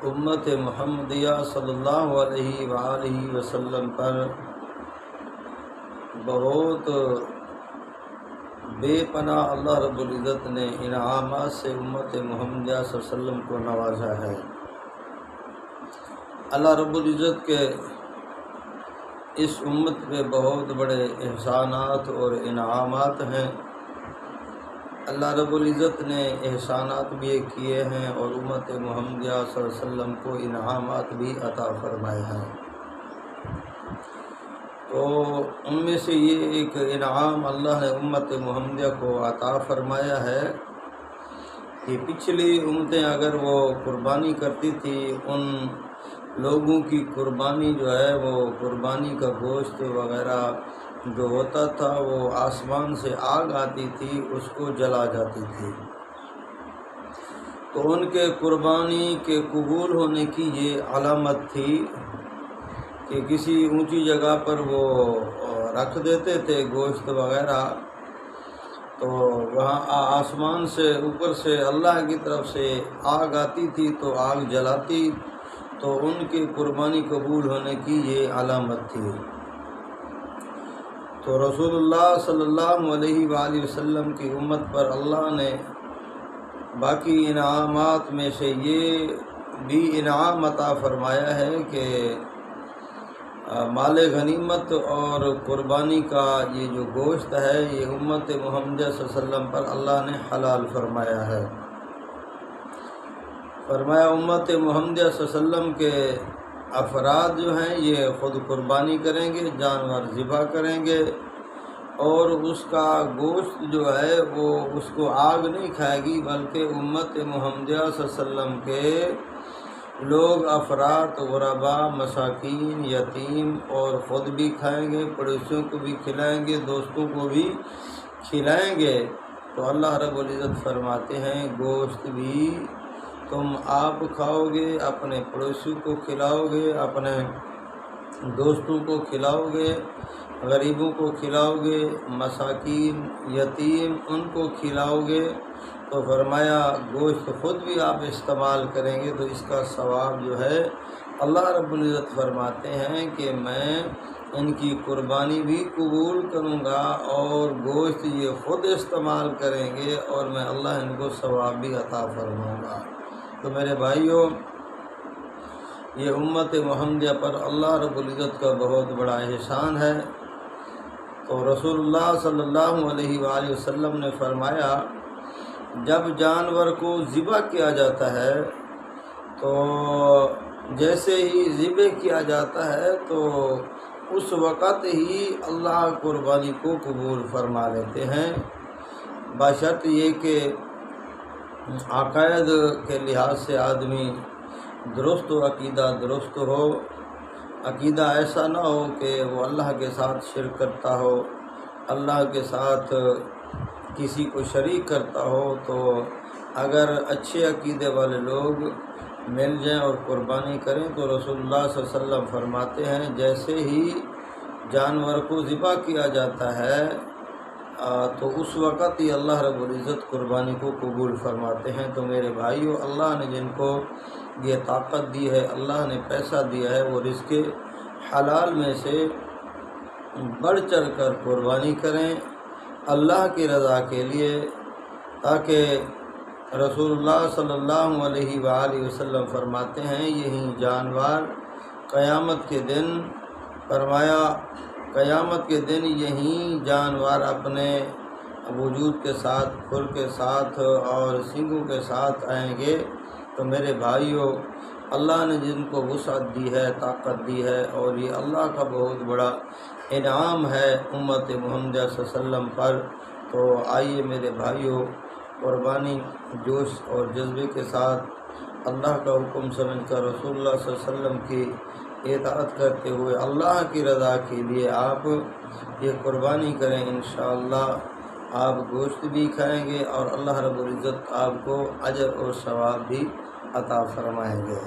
امت محمدیہ صلی اللہ علیہ وآلہ وسلم پر بہت بے پناہ اللہ رب العزت نے انعامات سے امت محمدیہ صلی اللہ علیہ وسلم کو نوازا ہے۔ اللہ رب العزت کے اس امت پہ بہت بڑے احسانات اور انعامات ہیں۔ اللہ رب العزت نے احسانات بھی کیے ہیں اور امت محمدیہ صلی اللہ علیہ وسلم کو انعامات بھی عطا فرمائے ہیں۔ تو ان میں سے یہ ایک انعام اللہ نے امت محمدیہ کو عطا فرمایا ہے کہ پچھلی امتیں اگر وہ قربانی کرتی تھی، ان لوگوں کی قربانی جو ہے وہ قربانی کا گوشت وغیرہ جو ہوتا تھا وہ آسمان سے آگ آتی تھی، اس کو جلا جاتی تھی۔ تو ان کے قربانی کے قبول ہونے کی یہ علامت تھی کہ کسی اونچی جگہ پر وہ رکھ دیتے تھے گوشت وغیرہ، تو وہاں آسمان سے اوپر سے اللہ کی طرف سے آگ آتی تھی تو آگ جلاتی، تو ان کی قربانی قبول ہونے کی یہ علامت تھی۔ تو رسول اللہ صلی اللہ علیہ وآلہ وسلم کی امت پر اللہ نے باقی انعامات میں سے یہ بھی انعام عطا فرمایا ہے کہ مال غنیمت اور قربانی کا یہ جو گوشت ہے یہ امت محمدیہ صلی اللہ علیہ وسلم پر اللہ نے حلال فرمایا ہے۔ فرمایا امت محمدیہ صلی اللہ علیہ وسلم کے افراد جو ہیں یہ خود قربانی کریں گے، جانور ذبح کریں گے، اور اس کا گوشت جو ہے وہ اس کو آگ نہیں کھائے گی، بلکہ امت محمدیہ صلی اللہ علیہ وسلم کے لوگ افراد غربا، مساکین، یتیم اور خود بھی کھائیں گے، پڑوسیوں کو بھی کھلائیں گے، دوستوں کو بھی کھلائیں گے۔ تو اللہ رب العزت فرماتے ہیں گوشت بھی تم آپ کھاؤ گے، اپنے پڑوسیوں کو کھلاؤ گے، اپنے دوستوں کو کھلاؤ گے، غریبوں کو کھلاؤ گے، مساکین، یتیم ان کو کھلاؤ گے۔ تو فرمایا گوشت خود بھی آپ استعمال کریں گے تو اس کا ثواب جو ہے اللہ رب العزت فرماتے ہیں کہ میں ان کی قربانی بھی قبول کروں گا اور گوشت یہ خود استعمال کریں گے اور میں اللہ ان کو ثواب بھی عطا فرماؤں گا۔ تو میرے بھائیوں، یہ امت محمدیہ پر اللہ رب العزت کا بہت بڑا احسان ہے۔ تو رسول اللہ صلی اللہ علیہ وآلہ وسلم نے فرمایا جب جانور کو ذبح کیا جاتا ہے تو جیسے ہی ذبح کیا جاتا ہے تو اس وقت ہی اللہ قربانی کو قبول فرما لیتے ہیں، بشرط یہ کہ عقائد کے لحاظ سے آدمی درست و عقیدہ درست ہو، عقیدہ ایسا نہ ہو کہ وہ اللہ کے ساتھ شرک کرتا ہو، اللہ کے ساتھ کسی کو شریک کرتا ہو۔ تو اگر اچھے عقیدے والے لوگ مل جائیں اور قربانی کریں تو رسول اللہ صلی اللہ علیہ وسلم فرماتے ہیں جیسے ہی جانور کو ذبح کیا جاتا ہے تو اس وقت ہی اللہ رب العزت قربانی کو قبول فرماتے ہیں۔ تو میرے بھائیو، اللہ نے جن کو یہ طاقت دی ہے، اللہ نے پیسہ دیا ہے، وہ رزق حلال میں سے بڑھ چڑھ کر قربانی کریں اللہ کی رضا کے لیے، تاکہ رسول اللہ صلی اللہ علیہ وآلہ وسلم فرماتے ہیں یہی جانور قیامت کے دن، فرمایا قیامت کے دن یہی جانور اپنے وجود کے ساتھ، کھر کے ساتھ اور سینگوں کے ساتھ آئیں گے۔ تو میرے بھائیوں، اللہ نے جن کو وسعت دی ہے، طاقت دی ہے، اور یہ اللہ کا بہت بڑا انعام ہے امت محمدیہ صلی اللہ علیہ وسلم پر۔ تو آئیے میرے بھائیوں، قربانی جوش اور جذبے کے ساتھ اللہ کا حکم سمجھ کر رسول اللہ صلی اللہ علیہ وسلم کی اطاعت کرتے ہوئے اللہ کی رضا کے لیے آپ یہ قربانی کریں، انشاءاللہ آپ گوشت بھی کھائیں گے اور اللہ رب العزت آپ کو اجر اور ثواب بھی عطا فرمائیں گے۔